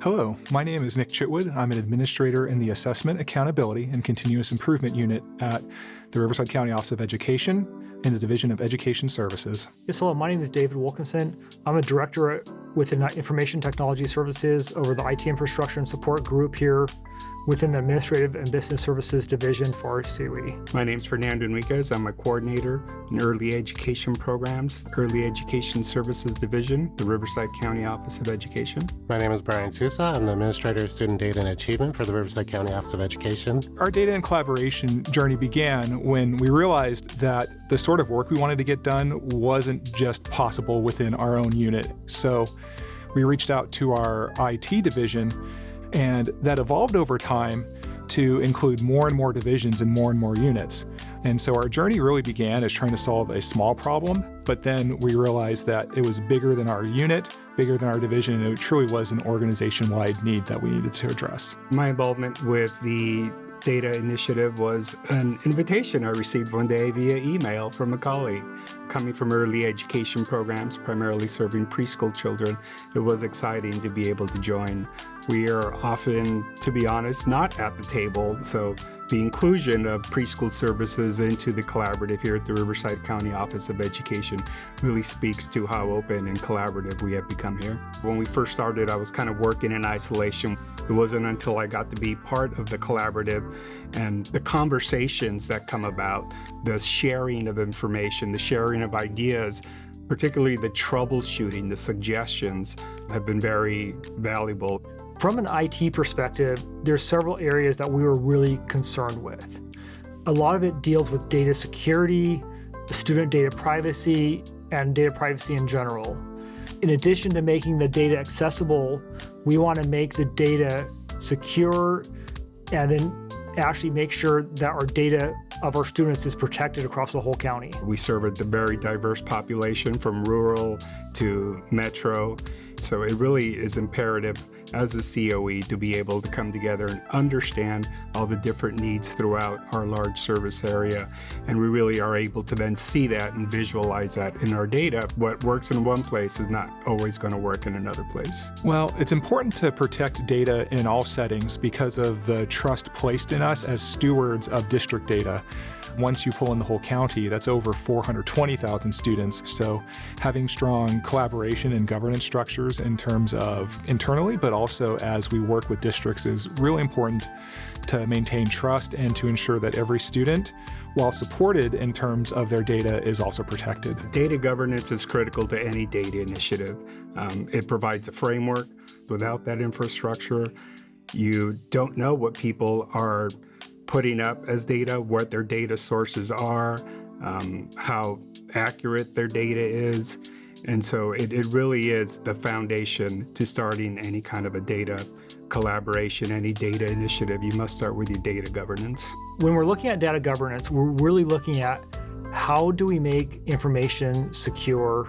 Hello, my name is Nick Chitwood. I'm an administrator in the Assessment, Accountability, and Continuous Improvement Unit at the Riverside County Office of Education in the Division of Education Services. Yes, hello, my name is David Wilkinson. I'm a director within Information Technology Services over the IT Infrastructure and Support Group here within the Administrative and Business Services Division for AACI. My name is Fernando Enriquez. I'm a coordinator in Early Education Programs, Early Education Services Division, the Riverside County Office of Education. My name is Brian Sousa. I'm the Administrator of Student Data and Achievement for the Riverside County Office of Education. Our data and collaboration journey began when we realized that the sort of work we wanted to get done wasn't just possible within our own unit. So we reached out to our IT division, and that evolved over time to include more and more divisions and more units. And so our journey really began as trying to solve a small problem, but then we realized that it was bigger than our unit, bigger than our division, and it truly was an organization-wide need that we needed to address. My involvement with the data initiative was an invitation I received one day via email from a colleague. Coming from early education programs, primarily serving preschool children, it was exciting to be able to join. We are often, to be honest, not at the table, so the inclusion of preschool services into the collaborative here at the Riverside County Office of Education really speaks to how open and collaborative we have become here. When we first started, I was kind of working in isolation. It wasn't until I got to be part of the collaborative and the conversations that come about, the sharing of information, the sharing of ideas, particularly the troubleshooting, the suggestions have been very valuable. From an IT perspective, there's several areas that we were really concerned with. A lot of it deals with data security, student data privacy, and data privacy in general. In addition to making the data accessible, we want to make the data secure and then actually make sure that our data of our students is protected across the whole county. We serve a very diverse population from rural to metro, so it really is imperative as a COE to be able to come together and understand all the different needs throughout our large service area. And we really are able to then see that and visualize that in our data. What works in one place is not always going to work in another place. Well, it's important to protect data in all settings because of the trust placed in us as stewards of district data. Once you pull in the whole county, that's over 420,000 students. So having strong collaboration and governance structures in terms of internally, but also as we work with districts is really important to maintain trust and to ensure that every student, while supported in terms of their data, is also protected. Data governance is critical to any data initiative. It provides a framework. Without that infrastructure, you don't know what people are putting up as data, what their data sources are, how accurate their data is. And so it really is the foundation to starting any kind of a data collaboration, any data initiative. You must start with your data governance. When we're looking at data governance, we're really looking at how do we make information secure?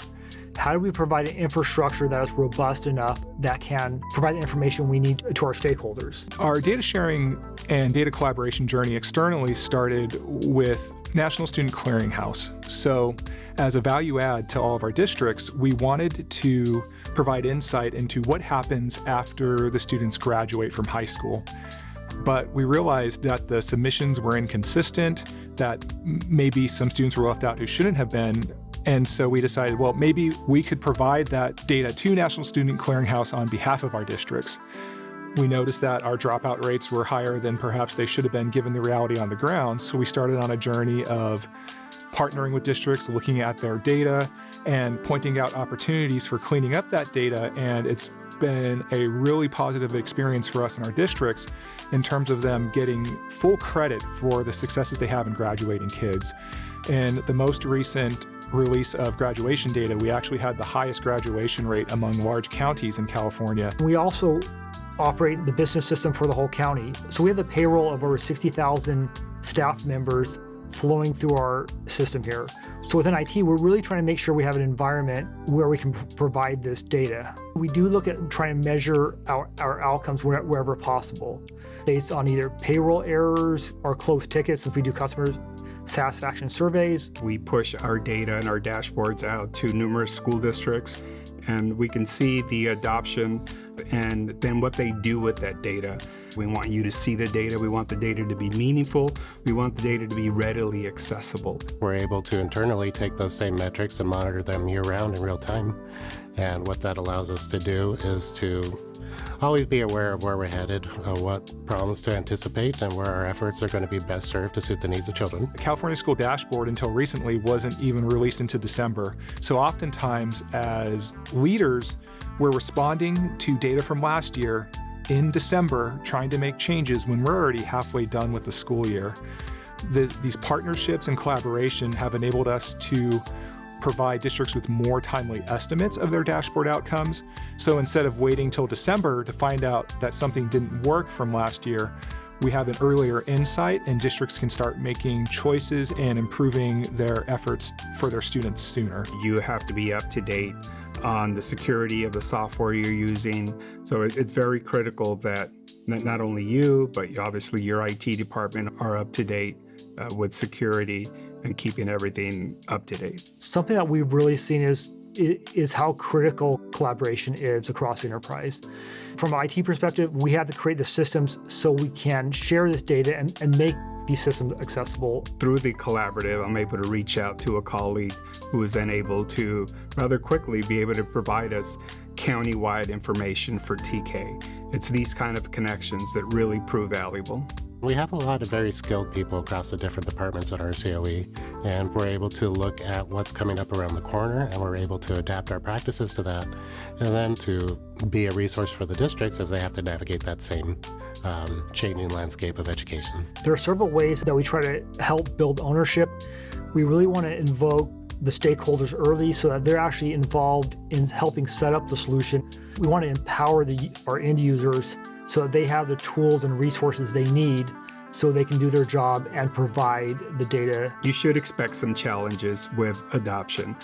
How do we provide an infrastructure that is robust enough that can provide the information we need to our stakeholders? Our data sharing and data collaboration journey externally started with National Student Clearinghouse. So as a value add to all of our districts, we wanted to provide insight into what happens after the students graduate from high school. But we realized that the submissions were inconsistent, that maybe some students were left out who shouldn't have been. And so we decided, well, maybe we could provide that data to National Student Clearinghouse on behalf of our districts. We noticed that our dropout rates were higher than perhaps they should have been given the reality on the ground. So we started on a journey of partnering with districts, looking at their data, and pointing out opportunities for cleaning up that data. And it's been a really positive experience for us in our districts in terms of them getting full credit for the successes they have in graduating kids. In the most recent release of graduation data, we actually had the highest graduation rate among large counties in California. We also operate the business system for the whole county. So we have the payroll of over 60,000 staff members flowing through our system here. So within IT, we're really trying to make sure we have an environment where we can provide this data. We do look at trying to measure our outcomes wherever possible, based on either payroll errors or closed tickets, since we do customer satisfaction surveys. We push our data and our dashboards out to numerous school districts, and we can see the adoption and then what they do with that data. We want you to see the data. We want the data to be meaningful. We want the data to be readily accessible. We're able to internally take those same metrics and monitor them year-round in real time. And what that allows us to do is to always be aware of where we're headed, what problems to anticipate, and where our efforts are going to be best served to suit the needs of children. The California School Dashboard until recently wasn't even released into December. So oftentimes as leaders, we're responding to data from last year in December, trying to make changes when we're already halfway done with the school year. These partnerships and collaboration have enabled us to provide districts with more timely estimates of their dashboard outcomes. So instead of waiting till December to find out that something didn't work from last year, we have an earlier insight and districts can start making choices and improving their efforts for their students sooner. You have to be up to date on the security of the software you're using. So it's very critical that not only you, but obviously your IT department are up to date with security and keeping everything up to date. Something that we've really seen is how critical collaboration is across the enterprise. From an IT perspective, we have to create the systems so we can share this data and make these systems accessible. Through the collaborative, I'm able to reach out to a colleague who is then able to rather quickly be able to provide us county-wide information for TK. It's these kind of connections that really prove valuable. We have a lot of very skilled people across the different departments at our COE, and we're able to look at what's coming up around the corner, and we're able to adapt our practices to that, and then to be a resource for the districts as they have to navigate that same changing landscape of education. There are several ways that we try to help build ownership. We really want to invoke the stakeholders early so that they're actually involved in helping set up the solution. We want to empower our end users so that they have the tools and resources they need so they can do their job and provide the data. You should expect some challenges with adoption.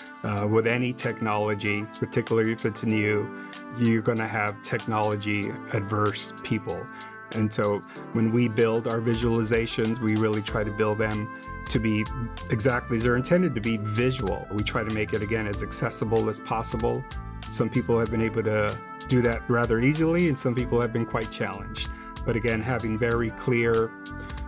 With any technology, particularly if it's new, you're going to have technology adverse people. And so when we build our visualizations, we really try to build them to be exactly as they're intended to be, visual. We try to make it, again, as accessible as possible. Some people have been able to do that rather easily, and some people have been quite challenged. But again, having very clear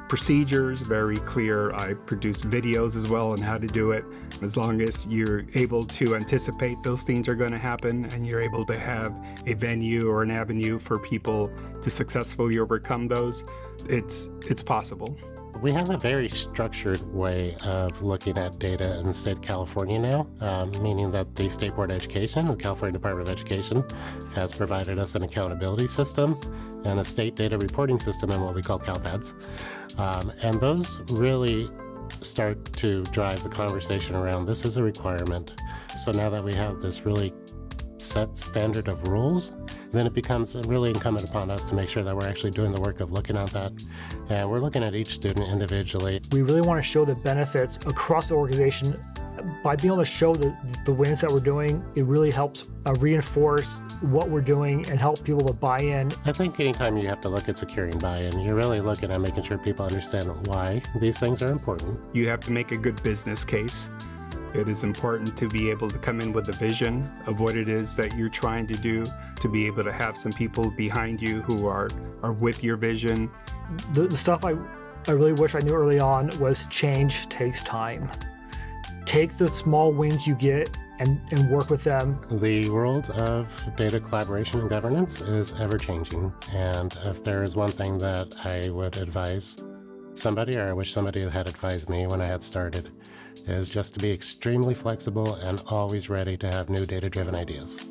procedures, very clear, I produce videos as well on how to do it. As long as you're able to anticipate those things are going to happen and you're able to have a venue or an avenue for people to successfully overcome those, it's possible. We have a very structured way of looking at data in the state of California now, meaning that the State Board of Education, the California Department of Education, has provided us an accountability system and a state data reporting system in what we call CalPads. And those really start to drive the conversation around this is a requirement. So now that we have this really set standard of rules, then it becomes really incumbent upon us to make sure that we're actually doing the work of looking at that. And we're looking at each student individually. We really want to show the benefits across the organization. By being able to show the wins that we're doing, it really helps reinforce what we're doing and help people to buy in. I think anytime you have to look at securing buy-in, you're really looking at making sure people understand why these things are important. You have to make a good business case. It is important to be able to come in with a vision of what it is that you're trying to do, to be able to have some people behind you who are with your vision. The stuff I really wish I knew early on was change takes time. Take the small wins you get and work with them. The world of data collaboration and governance is ever-changing, and if there is one thing that I would advise somebody, or I wish somebody had advised me when I had started, is just to be extremely flexible and always ready to have new data-driven ideas.